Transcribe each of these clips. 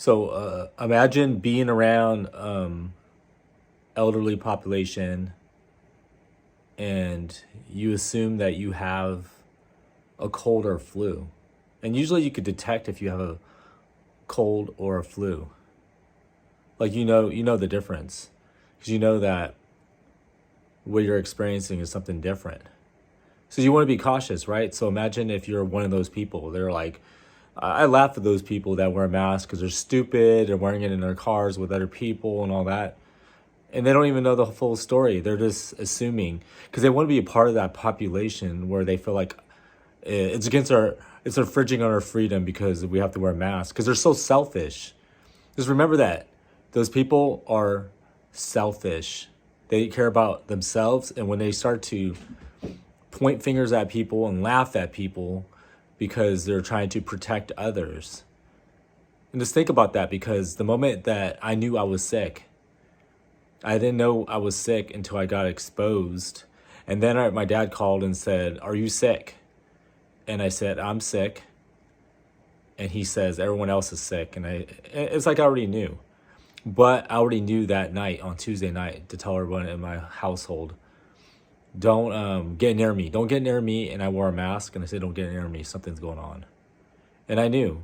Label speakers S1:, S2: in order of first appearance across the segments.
S1: So imagine being around elderly population and you assume that you have a cold or flu. And usually you could detect if you have a cold or a flu. Like you know the difference because you know that what you're experiencing is something different. So you want to be cautious, right? So imagine if you're one of those people. They're like, I laugh at those people that wear masks because they're stupid and wearing it in their cars with other people and all that. And they don't even know the full story. They're just assuming because they want to be a part of that population where they feel like it's infringing on our freedom because we have to wear masks because they're so selfish. Just remember that those people are selfish. They care about themselves, and when they start to point fingers at people and laugh at people because they're trying to protect others. And just think about that because the moment that I knew I was sick, I didn't know I was sick until I got exposed. And then my dad called and said, "Are you sick?" And I said, "I'm sick." And he says, "Everyone else is sick." And it's like I already knew. But I already knew that night, on Tuesday night, to tell everyone in my household, don't get near me. Don't get near me. And I wore a mask and I said, "Don't get near me. Something's going on." And I knew.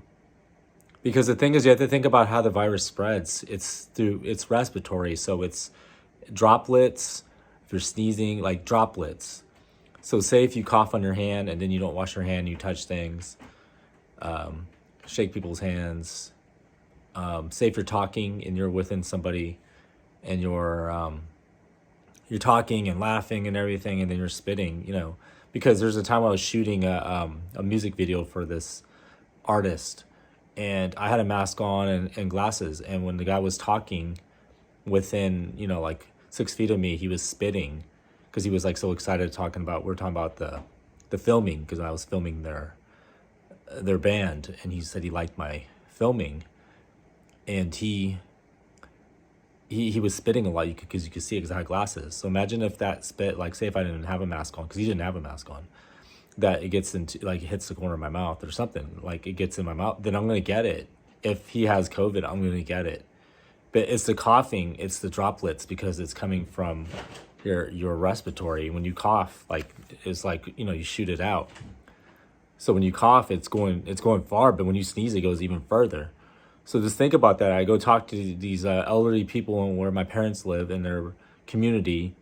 S1: Because the thing is, you have to think about how the virus spreads. It's respiratory. So it's droplets. If you're sneezing, like droplets. So say if you cough on your hand and then you don't wash your hand, you touch things, shake people's hands. Say if you're talking and you're within somebody and you're talking and laughing and everything, and then you're spitting, because there's a time I was shooting a music video for this artist, and I had a mask on and glasses, and when the guy was talking within, like 6 feet of me, he was spitting because he was like so excited we're talking about the filming because I was filming their band, and he said he liked my filming, and he was spitting a lot because you could see it because I had glasses. So imagine if that spit, like say if I didn't have a mask on, because he didn't have a mask on, that it gets into, like it hits the corner of my mouth or something, like it gets in my mouth, then I'm going to get it. If he has COVID, I'm going to get it. But it's the coughing, it's the droplets because it's coming from your respiratory. When you cough, like it's like, you shoot it out. So when you cough, it's going far, but when you sneeze, it goes even further. So just think about that. I go talk to these elderly people where my parents live in their community,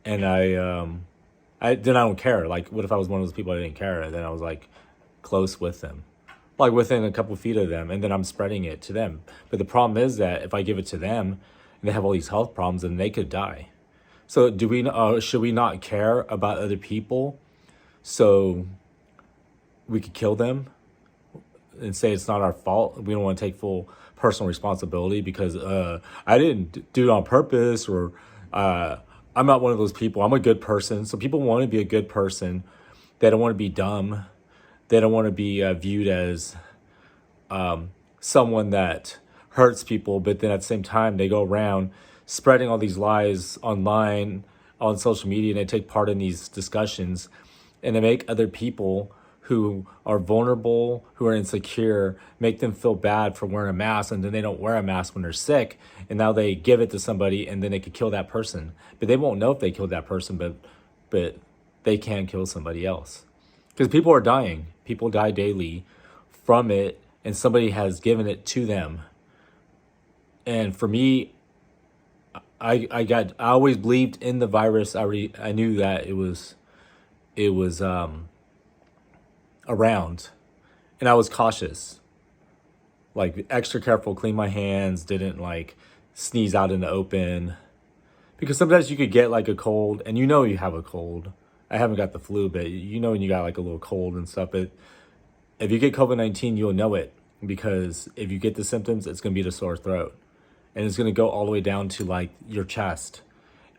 S1: and I don't care. Like, what if I was one of those people I didn't care? And then I was like close with them, like within a couple feet of them, and then I'm spreading it to them. But the problem is that if I give it to them, and they have all these health problems, then they could die. So should we not care about other people so we could kill them? And say it's not our fault. We don't want to take full personal responsibility because I didn't do it on purpose, or I'm not one of those people. I'm a good person. So people want to be a good person. They don't want to be dumb. They don't want to be viewed as someone that hurts people. But then at the same time, they go around spreading all these lies online, on social media, and they take part in these discussions, and they make other people who are vulnerable, who are insecure, make them feel bad for wearing a mask, and then they don't wear a mask when they're sick, and now they give it to somebody, and then they could kill that person. But they won't know if they killed that person, but they can kill somebody else. Because people are dying. People die daily from it, and somebody has given it to them. And for me, I always believed in the virus. I knew that it was around, and I was cautious, like extra careful, clean my hands, didn't like sneeze out in the open, because sometimes you could get like a cold and you have a cold. I haven't got the flu, but when you got like a little cold and stuff. But if you get COVID-19, you'll know it, because if you get the symptoms, it's going to be the sore throat, and it's going to go all the way down to like your chest,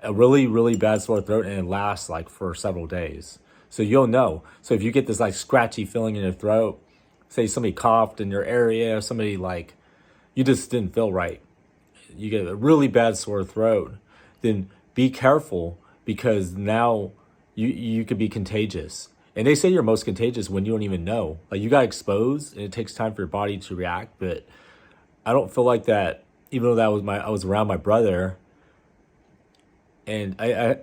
S1: a really, really bad sore throat, and it lasts like for several days. So you'll know. So if you get this like scratchy feeling in your throat, say somebody coughed in your area, or somebody like, you just didn't feel right, you get a really bad sore throat, then be careful, because now you could be contagious. And they say you're most contagious when you don't even know. Like, you got exposed and it takes time for your body to react, but I don't feel like that, even though I was around my brother, and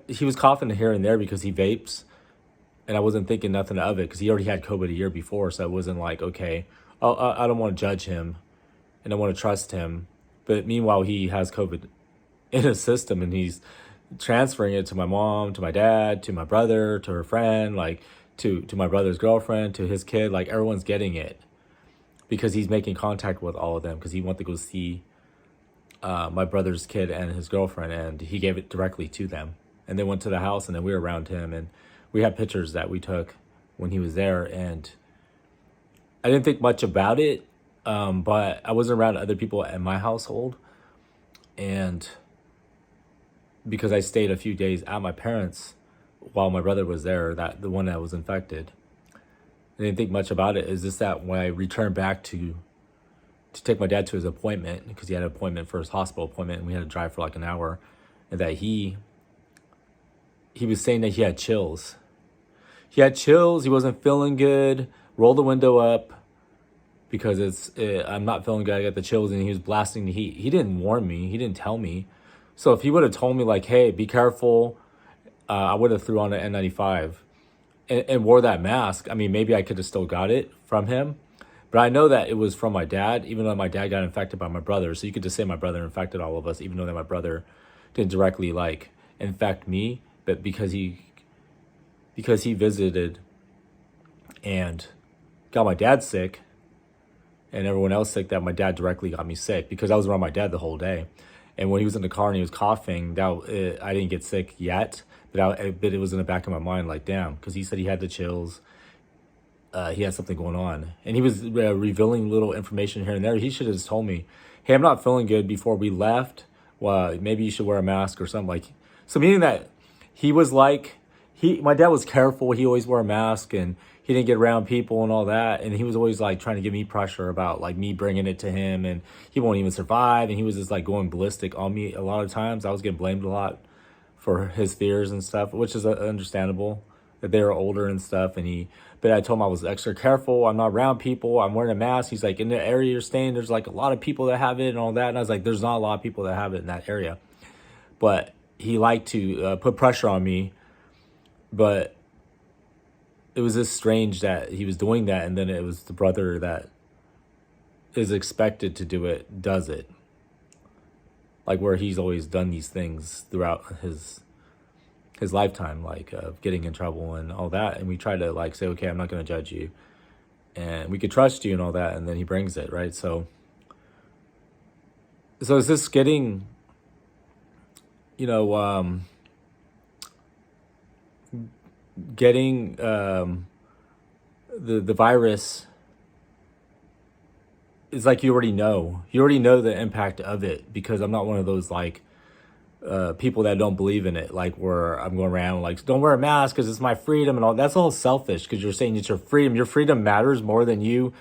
S1: he was coughing here and there because he vapes, and I wasn't thinking nothing of it because he already had COVID a year before, so I wasn't like, okay, I don't want to judge him, and I want to trust him. But meanwhile, he has COVID in his system, and he's transferring it to my mom, to my dad, to my brother, to her friend, like to my brother's girlfriend, to his kid. Like everyone's getting it because he's making contact with all of them because he went to go see my brother's kid and his girlfriend, and he gave it directly to them. And they went to the house, and then we were around him, and we had pictures that we took when he was there. And I didn't think much about it, but I wasn't around other people in my household, and because I stayed a few days at my parents while my brother was there, that the one that was infected. I didn't think much about it. Is just that when I returned back to take my dad to his appointment, because he had an appointment for his hospital appointment, and we had to drive for like an hour, and that he was saying that he had chills. He had chills. He wasn't feeling good. Roll the window up because I'm not feeling good. I got the chills, and he was blasting the heat. He didn't warn me. He didn't tell me. So if he would have told me like, hey, be careful, I would have threw on an N95 and wore that mask. I mean, maybe I could have still got it from him. But I know that it was from my dad, even though my dad got infected by my brother. So you could just say my brother infected all of us, even though that my brother didn't directly like infect me, but because he visited and got my dad sick and everyone else sick, that my dad directly got me sick because I was around my dad the whole day. And when he was in the car and he was coughing, I didn't get sick yet, but it was in the back of my mind, like, damn, because he said he had the chills. He had something going on, and he was revealing little information here and there. He should have just told me, hey, I'm not feeling good before we left. Well, maybe you should wear a mask or something. Like, so meaning that he was like, my dad was careful. He always wore a mask, and he didn't get around people and all that. And he was always like trying to give me pressure about like me bringing it to him, and he won't even survive. And he was just like going ballistic on me a lot of times. I was getting blamed a lot for his fears and stuff, which is understandable that they were older and stuff. But I told him I was extra careful. I'm not around people. I'm wearing a mask. He's like, in the area you're staying, there's like a lot of people that have it and all that. And I was like, there's not a lot of people that have it in that area. But he liked to put pressure on me. But it was just strange that he was doing that. And then it was the brother that is expected to do it, does it. Like where he's always done these things throughout his lifetime, like getting in trouble and all that. And we try to like say, okay, I'm not going to judge you, and we could trust you and all that. And then he brings it, right? So is this getting, getting the virus is like you already know the impact of it, because I'm not one of those like people that don't believe in it, like where I'm going around like, don't wear a mask because it's my freedom and all. That's all selfish, because you're saying it's your freedom. Your freedom matters more than you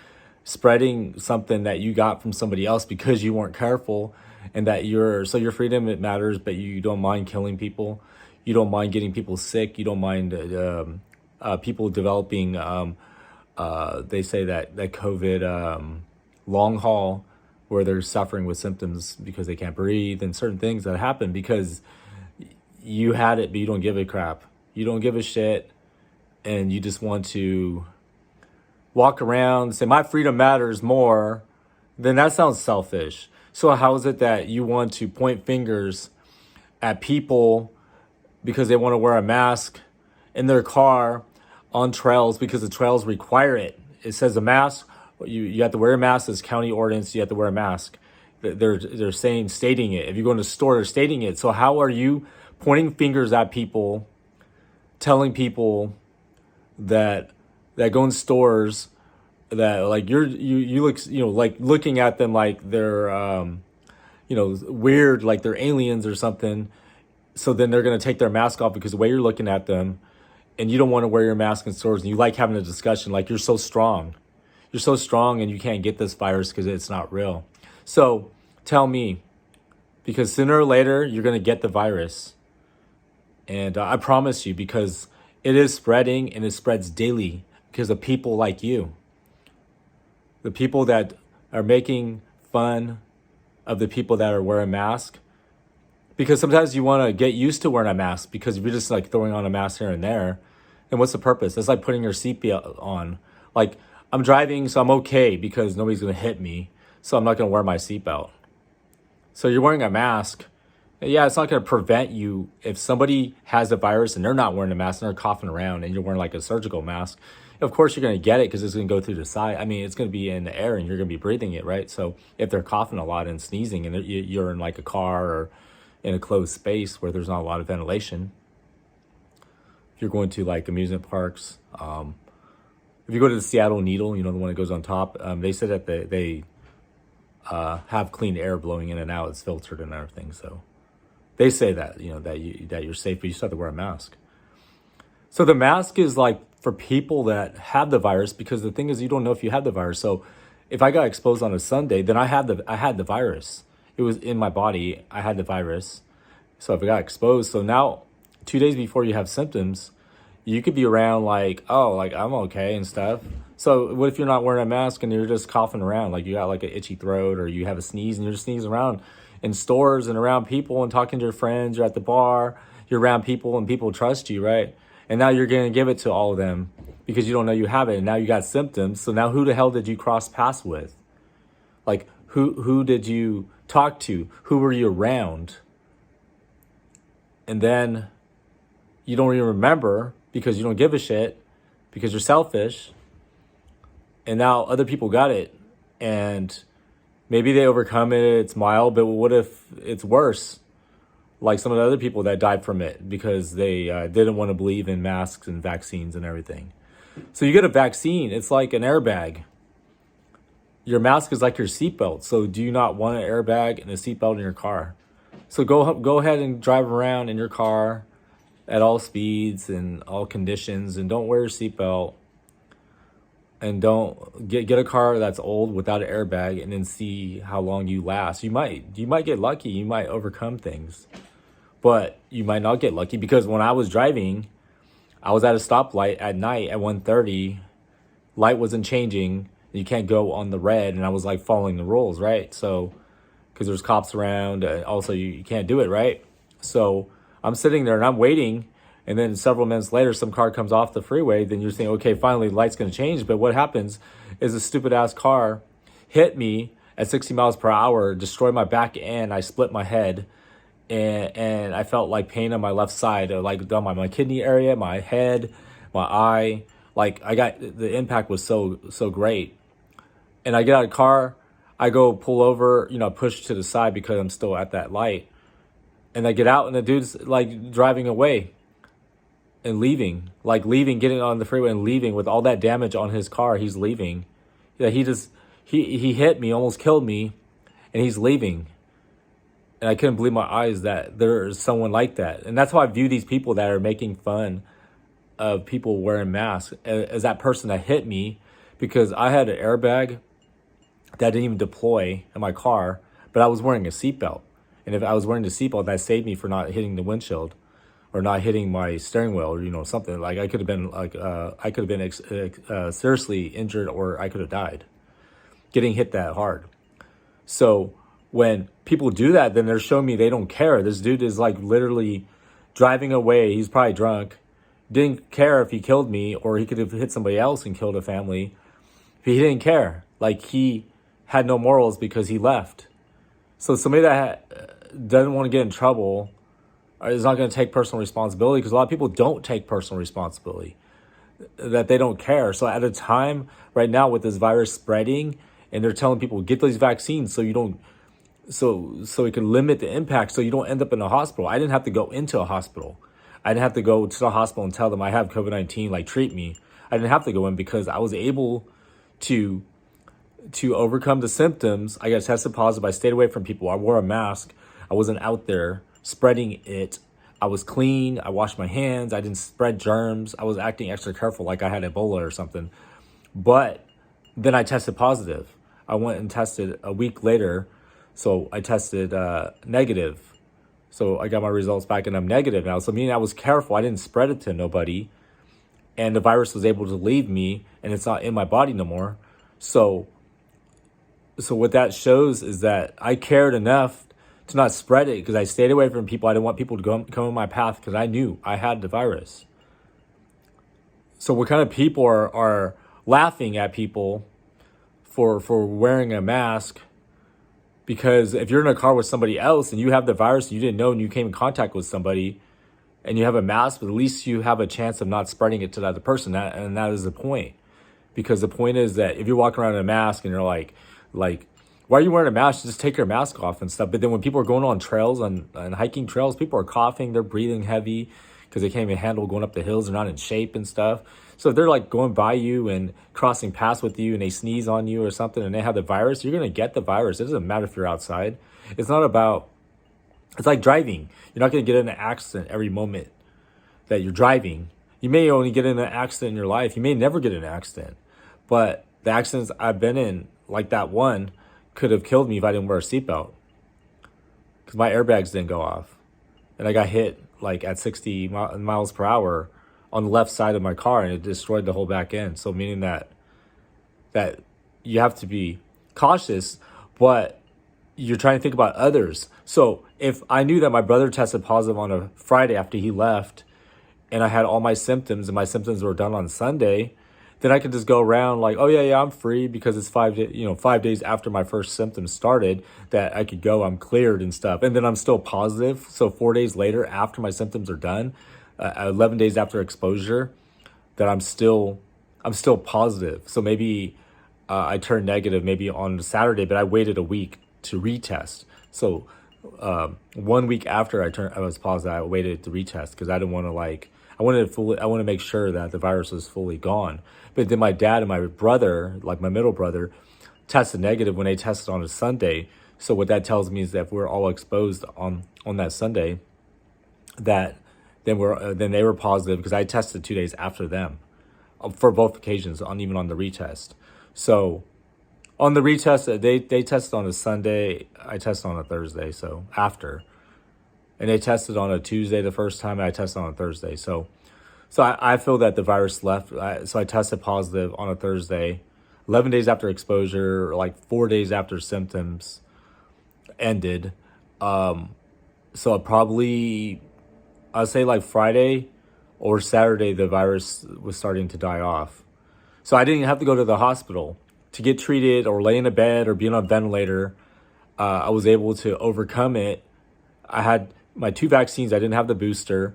S1: spreading something that you got from somebody else because you weren't careful, and that your freedom, it matters, but you don't mind killing people. You don't mind getting people sick. You don't mind people developing, they say that COVID long haul, where they're suffering with symptoms because they can't breathe, and certain things that happen because you had it, but you don't give a crap. You don't give a shit, and you just want to walk around and say, my freedom matters more. Then that sounds selfish. So how is it that you want to point fingers at people because they want to wear a mask in their car on trails because the trails require it? It says a mask. You have to wear a mask. As county ordinance, you have to wear a mask. They're stating it. If you go in a store, they're stating it. So how are you pointing fingers at people, telling people that go in stores that like you look, like looking at them like they're weird, like they're aliens or something. So then they're gonna take their mask off because the way you're looking at them, and you don't want to wear your mask in stores, and you like having a discussion like you're so strong. You're so strong and you can't get this virus because it's not real. So tell me, because sooner or later you're going to get the virus. And I promise you, because it is spreading, and it spreads daily because of people like you. The people that are making fun of the people that are wearing masks. Because sometimes you want to get used to wearing a mask, because if you're just like throwing on a mask here and there, then what's the purpose? It's like putting your seatbelt on. Like, I'm driving, so I'm okay because nobody's going to hit me, so I'm not going to wear my seatbelt. So you're wearing a mask. Yeah, it's not going to prevent you. If somebody has the virus and they're not wearing a mask and they're coughing around and you're wearing like a surgical mask, of course you're going to get it because it's going to go through the side. I mean, it's going to be in the air and you're going to be breathing it, right? So if they're coughing a lot and sneezing and you're in like a car or in a closed space where there's not a lot of ventilation, if you're going to like amusement parks, if you go to the Seattle Needle, the one that goes on top, they said that they have clean air blowing in and out. It's filtered and everything. So they say that, that you're safe, but you still have to wear a mask. So the mask is like for people that have the virus, because the thing is, you don't know if you have the virus. So if I got exposed on a Sunday, then I had the virus. It was in my body. I had the virus. So if I got exposed, so now 2 days before you have symptoms, you could be around like, oh, like I'm okay and stuff. So what if you're not wearing a mask and you're just coughing around, like you got like an itchy throat or you have a sneeze and you're just sneezing around in stores and around people and talking to your friends, you're at the bar, you're around people and people trust you, right? And now you're going to give it to all of them because you don't know you have it. And now you got symptoms. So now who the hell did you cross paths with? Like who did you talk to? Who were you around? And then you don't even remember because you don't give a shit, because you're selfish. And now other people got it and maybe they overcome it, it's mild, but what if it's worse? Like some of the other people that died from it because they didn't want to believe in masks and vaccines and everything. So you get a vaccine, it's like an airbag. Your mask is like your seatbelt. So do you not want an airbag and a seatbelt in your car? So go ahead and drive around in your car at all speeds and all conditions, and don't wear your seatbelt. And don't get a car that's old without an airbag and then see how long you last. You might get lucky. You might overcome things, but you might not get lucky, because when I was driving, I was at a stoplight at night at 1:30. Light wasn't changing. You can't go on the red, and I was like following the rules, right? So, because there's cops around, also you can't do it, right? So I'm sitting there and I'm waiting. And then several minutes later, some car comes off the freeway. Then you're saying, okay, finally, the light's going to change. But what happens is a stupid-ass car hit me at 60 miles per hour, destroyed my back end. I split my head, and I felt like pain on my left side, like down my kidney area, my head, my eye. Like the impact was so great. And I get out of the car, I go pull over, push to the side because I'm still at that light. And I get out, and the dude's like driving away. And leaving, getting on the freeway and leaving with all that damage on his car. He's leaving. Yeah, he hit me, almost killed me, and he's leaving. And I couldn't believe my eyes that there's someone like that. And that's how I view these people that are making fun of people wearing masks as that person that hit me, because I had an airbag that didn't even deploy in my car, but I was wearing a seatbelt. And if I was wearing the seatbelt, that saved me for not hitting the windshield or not hitting my steering wheel, or something. Like I could have been seriously injured, or I could have died getting hit that hard. So when people do that, then they're showing me they don't care. This dude is like literally driving away. He's probably drunk, didn't care if he killed me, or he could have hit somebody else and killed a family. He didn't care. Like, he had no morals because he left. So somebody that doesn't want to get in trouble is not going to take personal responsibility, because a lot of people don't take personal responsibility, that they don't care. So at a time right now with this virus spreading, and they're telling people get these vaccines so you don't, so it can limit the impact, so you don't end up in a hospital. I didn't have to go into a hospital. I didn't have to go to the hospital and tell them I have COVID-19, like treat me. I didn't have to go in because I was able to overcome the symptoms. I got tested positive. I stayed away from people. I wore a mask. I wasn't out there spreading it. I was clean. I washed my hands. I didn't spread germs. I was acting extra careful, like I had Ebola or something. But then I tested positive. I went and tested a week later. So I tested negative. So I got my results back and I'm negative now. So meaning I was careful. I didn't spread it to nobody. And the virus was able to leave me, and it's not in my body no more. So So what that shows is that I cared enough to not spread it because I stayed away from people. I didn't want people to come in my path because I knew I had the virus. So what kind of people are laughing at people for wearing a mask? Because if you're in a car with somebody else and you have the virus and you didn't know and you came in contact with somebody and you have a mask, but at least you have a chance of not spreading it to the other person. And that is the point. Because the point is that if you're walking around in a mask and you're like, why are you wearing a mask? Just take your mask off and stuff. But then when people are going on trails and hiking trails, people are coughing, they're breathing heavy because they can't even handle going up the hills. They're not in shape and stuff. So if they're like going by you and crossing paths with you and they sneeze on you or something and they have the virus, you're going to get the virus. It doesn't matter if you're outside. It's like driving. You're not going to get in an accident every moment that you're driving. You may only get in an accident in your life. You may never get in an accident. But the accidents I've been in, like that one, could have killed me if I didn't wear a seatbelt. Because my airbags didn't go off. And I got hit like at 60 miles per hour on the left side of my car, and it destroyed the whole back end. So meaning that you have to be cautious, but you're trying to think about others. So if I knew that my brother tested positive on a Friday after he left, and I had all my symptoms, and my symptoms were done on Sunday, then I could just go around like, oh yeah, I'm free because it's 5 days after my first symptoms started that I could go, I'm cleared and stuff. And then I'm still positive. So 4 days later, after my symptoms are done, 11 days after exposure, that I'm still positive. So maybe I turned negative maybe on Saturday, but I waited a week to retest. So 1 week after I was positive, I waited to retest because I didn't want to I wanted to make sure that the virus was fully gone. But then my dad and my brother, like my middle brother, tested negative when they tested on a Sunday. So what that tells me is that if we're all exposed on that Sunday, that then they were positive because I tested 2 days after them for both occasions, even on the retest. So on the retest, they tested on a Sunday, I tested on a Thursday, so after. And they tested on a Tuesday the first time, and I tested on a Thursday. So I feel that the virus left. So I tested positive on a Thursday, 11 days after exposure, like 4 days after symptoms ended. So I'd say like Friday or Saturday, the virus was starting to die off. So I didn't have to go to the hospital to get treated or lay in a bed or be on a ventilator. I was able to overcome it. I had my 2 vaccines. I didn't have the booster.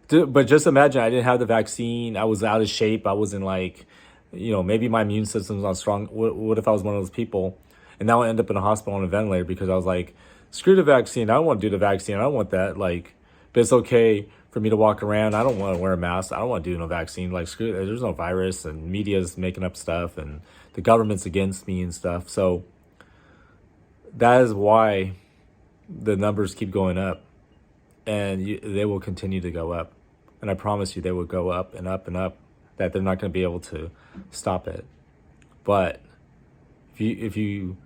S1: But just imagine I didn't have the vaccine. I was out of shape. I wasn't maybe my immune system's not strong. What if I was one of those people? And now I end up in a hospital on a ventilator because I was like, screw the vaccine. I don't want to do the vaccine. I don't want that. But it's okay for me to walk around. I don't want to wear a mask. I don't want to do no vaccine. Screw it. There's no virus and media's making up stuff and the government's against me and stuff. So that is why the numbers keep going up, and they will continue to go up. And I promise you they will go up and up and up, that they're not going to be able to stop it. But if you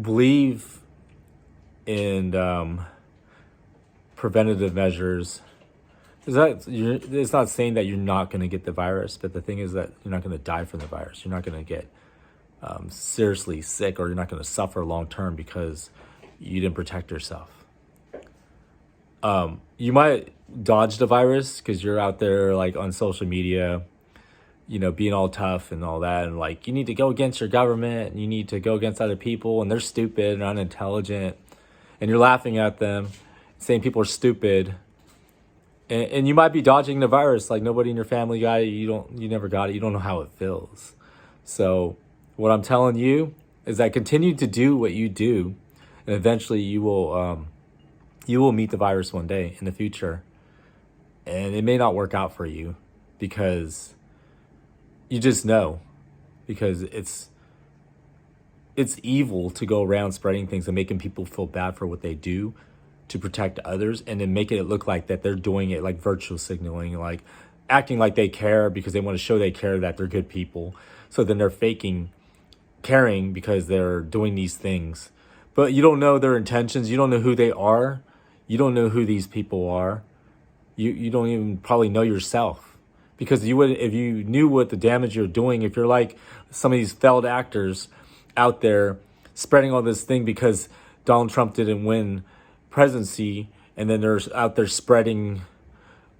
S1: believe in preventative measures, it's not saying that you're not going to get the virus, but the thing is that you're not going to die from the virus. You're not going to get seriously sick, or you're not going to suffer long term because you didn't protect yourself. You might dodge the virus because you're out there on social media, being all tough and all that, and you need to go against your government and you need to go against other people and they're stupid and unintelligent, and you're laughing at them, saying people are stupid. And you might be dodging the virus, nobody in your family got it, you never got it, you don't know how it feels. So what I'm telling you is that continue to do what you do, and eventually you will meet the virus one day in the future. And it may not work out for you because you just know, because it's evil to go around spreading things and making people feel bad for what they do to protect others, and then making it look like that they're doing it virtual signaling, acting like they care because they want to show they care, that they're good people. So then they're faking caring because they're doing these things. But you don't know their intentions. You don't know who they are. You don't know who these people are. You don't even probably know yourself, because you would, if you knew what the damage you're doing, if you're like some of these failed actors out there spreading all this thing because Donald Trump didn't win presidency, and then they're out there spreading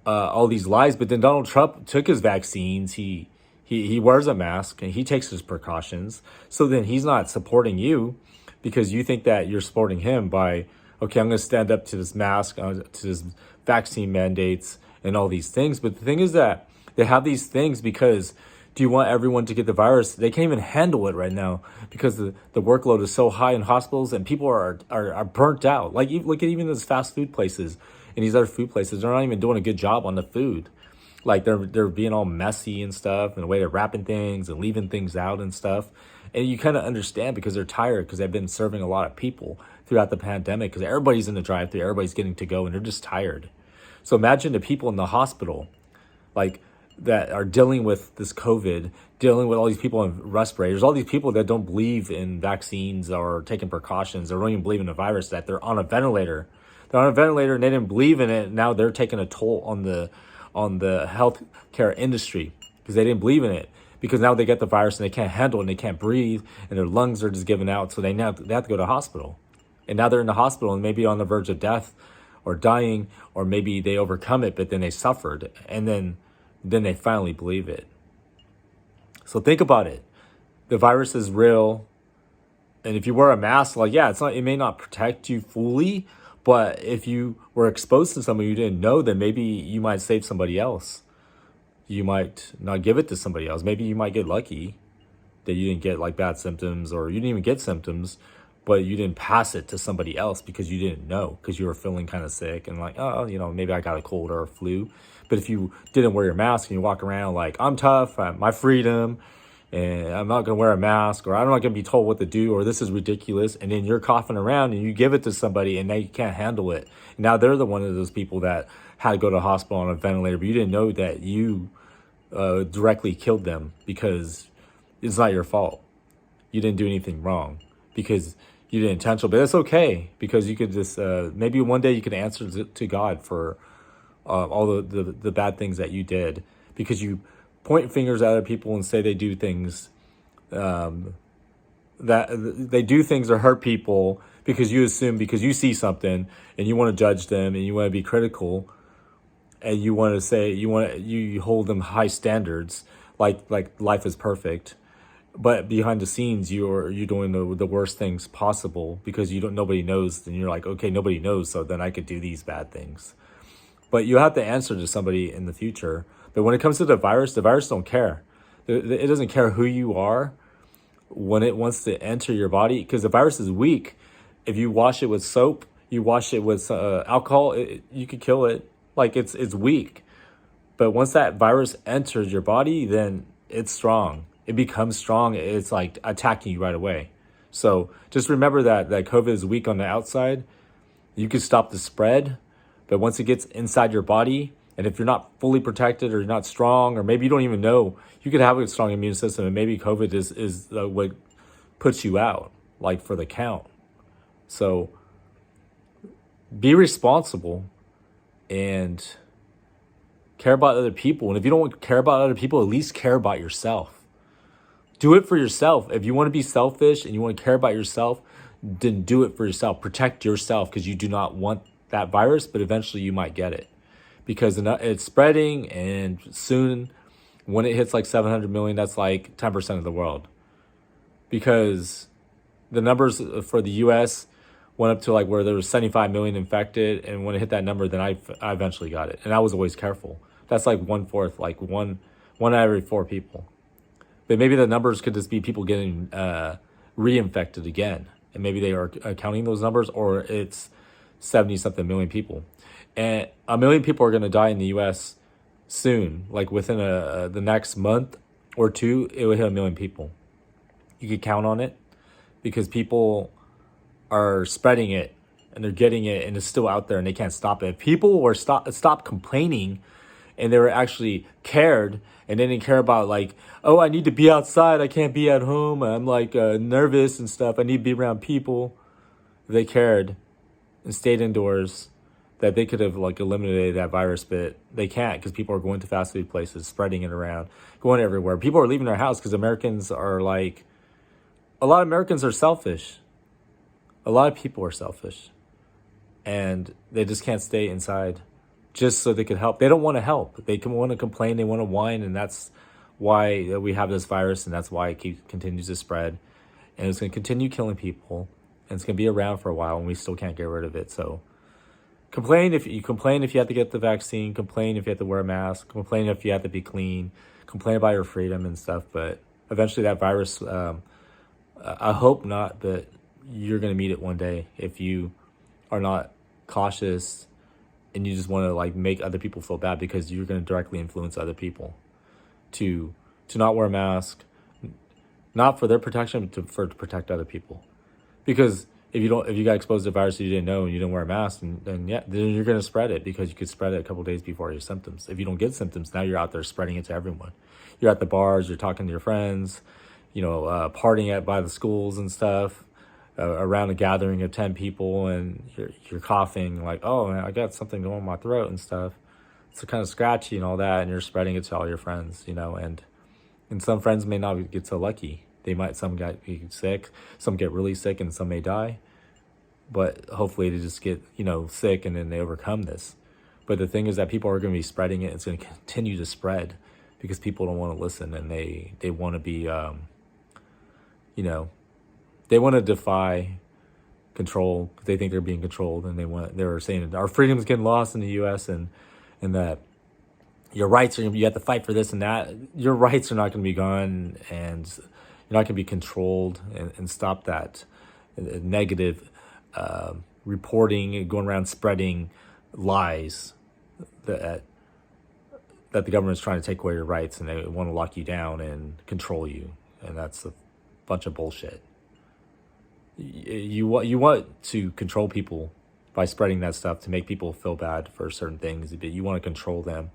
S1: all these lies. But then Donald Trump took his vaccines. He wears a mask and he takes his precautions. So then he's not supporting you because you think that you're supporting him by, okay, I'm going to stand up to this mask, to this vaccine mandates and all these things. But the thing is that they have these things because do you want everyone to get the virus? They can't even handle it right now because the workload is so high in hospitals and people are burnt out. Like, look at even those fast food places and these other food places. They're not even doing a good job on the food. Like they're being all messy and stuff, and the way they're wrapping things and leaving things out and stuff. And you kind of understand because they're tired because they've been serving a lot of people throughout the pandemic because everybody's in the drive-thru, everybody's getting to go, and they're just tired. So imagine the people in the hospital, like that are dealing with this COVID, dealing with all these people in respirators, all these people that don't believe in vaccines or taking precautions, or don't even believe in the virus, that they're on a ventilator. They're on a ventilator and they didn't believe in it. Now they're taking a toll on the healthcare industry because they didn't believe in it. Because now they get the virus and they can't handle it and they can't breathe and their lungs are just giving out. So they have to go to the hospital. And now they're in the hospital and maybe on the verge of death or dying, or maybe they overcome it, but then they suffered. And then they finally believe it. So think about it. The virus is real. And if you wear a mask, like, yeah, it may not protect you fully, but if you were exposed to somebody you didn't know, then maybe you might save somebody else. You might not give it to somebody else. Maybe you might get lucky that you didn't get like bad symptoms, or you didn't even get symptoms, but you didn't pass it to somebody else because you didn't know, because you were feeling kind of sick and like, oh, maybe I got a cold or a flu. But if you didn't wear your mask and you walk around like, I'm tough, my freedom, and I'm not going to wear a mask, or I'm not going to be told what to do, or this is ridiculous, and then you're coughing around and you give it to somebody and they can't handle it. Now they're the one of those people that had to go to the hospital on a ventilator, but you didn't know that you directly killed them because it's not your fault. You didn't do anything wrong because you didn't intentional, but it's okay because you could just, maybe one day you could answer to God for all the bad things that you did, because you point fingers at other people and say they do things, that they do things to hurt people because you assume, because you see something and you want to judge them and you want to be critical. And you want to say you hold them high standards, like life is perfect, but behind the scenes you're doing the worst things possible because nobody knows. Then you're like, okay, nobody knows, so then I could do these bad things. But you have to answer to somebody in the future. But when it comes to the virus don't care. It doesn't care who you are when it wants to enter your body, because the virus is weak. If you wash it with soap, you wash it with alcohol, you could kill it. Like it's weak. But once that virus enters your body, then it's strong. It becomes strong. It's like attacking you right away. So just remember that COVID is weak on the outside. You can stop the spread, but once it gets inside your body, and if you're not fully protected or you're not strong, or maybe you don't even know, you could have a strong immune system and maybe COVID is what puts you out, like for the count. So be responsible and care about other people. And if you don't care about other people, at least care about yourself. Do it for yourself. If you want to be selfish and you want to care about yourself, then do it for yourself. Protect yourself, because you do not want that virus, but eventually you might get it. Because it's spreading, and soon when it hits like 700 million, that's like 10% of the world. Because the numbers for the US went up to like where there was 75 million infected, and when it hit that number, then I eventually got it. And I was always careful. That's like 1/4, like one out of every 4 people. But maybe the numbers could just be people getting reinfected again, and maybe they are counting those numbers, or it's 70-something million people. And 1 million people are going to die in the US soon, like within the next month or two, it will hit 1 million people. You could count on it, because people are spreading it and they're getting it, and it's still out there and they can't stop it. If people were stop complaining, and they were actually cared, and they didn't care about like, oh, I need to be outside, I can't be at home, I'm like nervous and stuff, I need to be around people. If they cared and stayed indoors, that they could have like eliminated that virus, but they can't, because people are going to fast food places, spreading it around, going everywhere. People are leaving their house because Americans are like a lot of Americans are selfish. A lot of people are selfish, and they just can't stay inside just so they can help. They don't want to help. They want to complain. They want to whine, and that's why we have this virus, and that's why it continues to spread, and it's going to continue killing people, and it's going to be around for a while, and we still can't get rid of it. So complain if you have to get the vaccine. Complain if you have to wear a mask. Complain if you have to be clean. Complain about your freedom and stuff. But eventually, that virus. I hope not, but you're going to meet it one day if you are not cautious and you just want to like make other people feel bad, because you're going to directly influence other people to not wear a mask, not for their protection, but to protect other people. Because if you got exposed to a virus you didn't know and you didn't wear a mask, then you're going to spread it, because you could spread it a couple of days before your symptoms. If you don't get symptoms, now you're out there spreading it to everyone. You're at the bars, you're talking to your friends, partying by the schools and stuff, around a gathering of 10 people, and you're coughing like, oh man, I got something going in my throat and stuff. It's kind of scratchy and all that, and you're spreading it to all your friends, and some friends may not get so lucky. Some get sick, some get really sick, and some may die. But hopefully they just get, sick, and then they overcome this. But the thing is that people are going to be spreading it. It's going to continue to spread because people don't want to listen, and they want to be, they want to defy control. They think they're being controlled, and they're saying our freedom's getting lost in the U.S. and that your rights you have to fight for this and that. Your rights are not going to be gone, and you're not going to be controlled, and stop that negative reporting and going around spreading lies that the government's trying to take away your rights, and they want to lock you down and control you, and that's a bunch of bullshit. You want to control people by spreading that stuff to make people feel bad for certain things, but you want to control them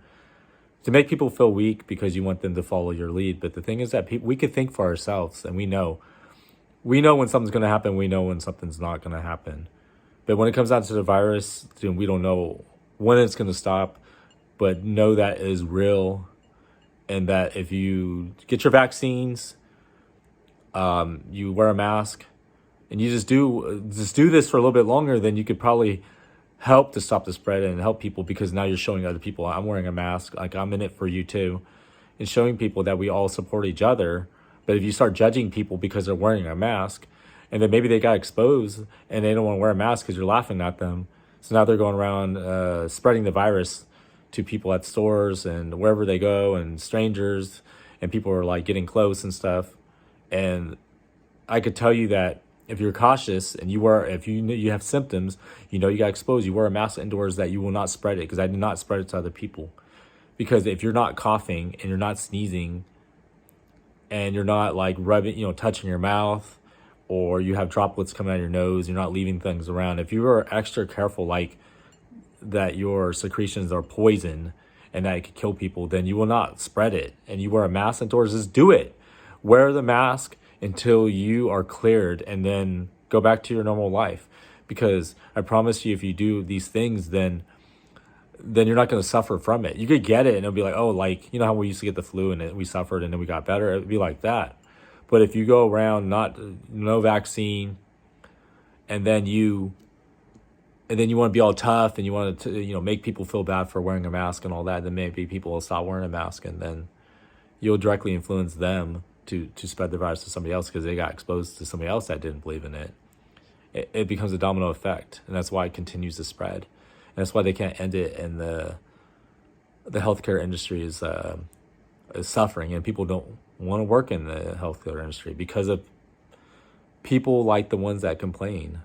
S1: to make people feel weak because you want them to follow your lead. But the thing is that we could think for ourselves, and we know when something's going to happen. We know when something's not going to happen. But when it comes down to the virus, we don't know when it's going to stop, but know that it is real, and that if you get your vaccines, you wear a mask, and you just do this for a little bit longer, then you could probably help to stop the spread and help people, because now you're showing other people, I'm wearing a mask, like I'm in it for you too, and showing people that we all support each other. But if you start judging people because they're wearing a mask, and then maybe they got exposed and they don't want to wear a mask because you're laughing at them, so now they're going around spreading the virus to people at stores and wherever they go, and strangers, and people are like getting close and stuff. And I could tell you that if you're cautious and if you have symptoms, you got exposed, you wear a mask indoors, that you will not spread it, because I did not spread it to other people. Because if you're not coughing and you're not sneezing and you're not like rubbing, touching your mouth, or you have droplets coming out of your nose, you're not leaving things around. If you are extra careful, like that your secretions are poison and that it could kill people, then you will not spread it. And you wear a mask indoors, just do it. Wear the mask until you are cleared, and then go back to your normal life. Because I promise you, if you do these things, then you're not going to suffer from it. You could get it and it'll be like, oh, like, how we used to get the flu and we suffered and then we got better. It'd be like that. But if you go around no vaccine, and then you want to be all tough, and you want to make people feel bad for wearing a mask and all that, then maybe people will stop wearing a mask, and then you'll directly influence them to spread the virus to somebody else, because they got exposed to somebody else that didn't believe in it. It becomes a domino effect, and that's why it continues to spread. And that's why they can't end it, and the healthcare industry is suffering, and people don't want to work in the healthcare industry because of people like the ones that complain.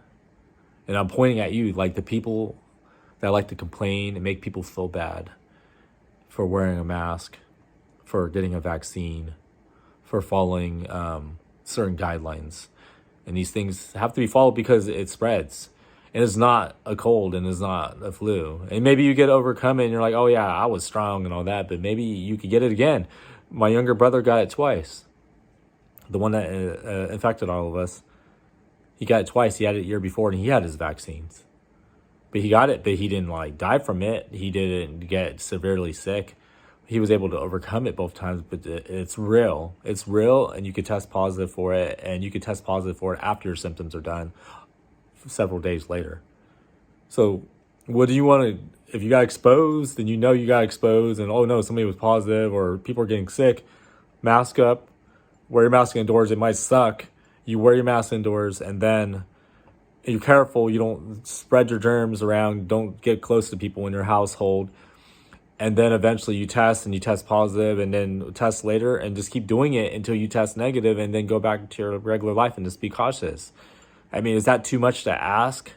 S1: And I'm pointing at you, like the people that like to complain and make people feel bad for wearing a mask, for getting a vaccine, for following certain guidelines. And these things have to be followed because it spreads. And it's not a cold, and it's not a flu. And maybe you get overcome it and you're like, oh yeah, I was strong and all that, but maybe you could get it again. My younger brother got it twice. The one that infected all of us, he got it twice. He had it a year before, and he had his vaccines. But he got it, but he didn't die from it. He didn't get severely sick. he was able to overcome it both times, but it's real. It's real, and you could test positive for it, and you could test positive for it after your symptoms are done several days later. So what do you want to, if you got exposed, then you got exposed, and oh no, somebody was positive, or people are getting sick, mask up, wear your mask indoors. It might suck. You wear your mask indoors, and then you're careful. You don't spread your germs around. Don't get close to people in your household. And then eventually you test, and you test positive, and then test later, and just keep doing it until you test negative, and then go back to your regular life and just be cautious. I mean, is that too much to ask?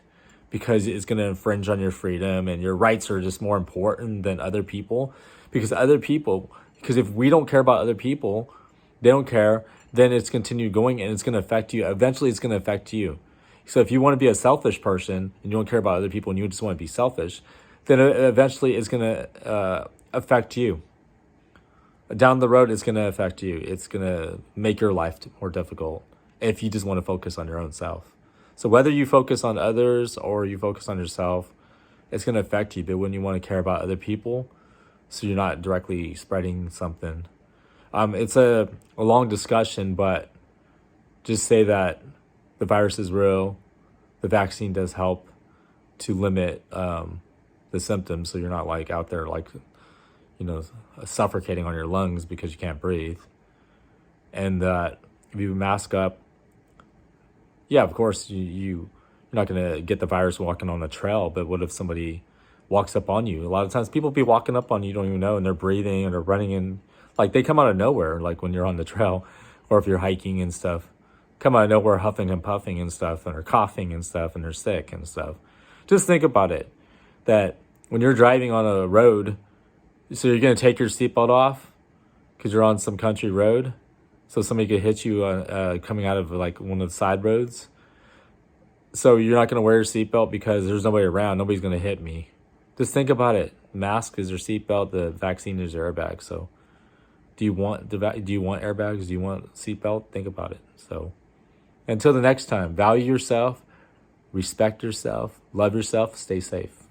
S1: Because it's going to infringe on your freedom, and your rights are just more important than other people. Because if we don't care about other people, they don't care, then it's continued going, and it's going to affect you. Eventually it's going to affect you. So if you want to be a selfish person, and you don't care about other people, and you just want to be selfish, then eventually it's going to affect you. Down the road, it's going to affect you. It's going to make your life more difficult if you just want to focus on your own self. So whether you focus on others or you focus on yourself, it's going to affect you. But when you want to care about other people, so you're not directly spreading something. It's a long discussion, but just say that the virus is real. The vaccine does help to limit the symptoms, so you're not like out there like, suffocating on your lungs because you can't breathe. And that if you mask up, yeah, of course you're not gonna get the virus walking on a trail. But what if somebody walks up on you? A lot of times people be walking up on you, you don't even know, and they're breathing and they're running in, like they come out of nowhere, like when you're on the trail, or if you're hiking and stuff, come out of nowhere huffing and puffing and stuff, and are coughing and stuff, and they're sick and stuff. Just think about it, that when you're driving on a road, so you're going to take your seatbelt off because you're on some country road, so somebody could hit you coming out of like one of the side roads. So you're not going to wear your seatbelt because there's nobody around. Nobody's going to hit me. Just think about it. Mask is your seatbelt. The vaccine is your airbag. So do you want airbags? Do you want seatbelt? Think about it. So until the next time, value yourself, respect yourself, love yourself, stay safe.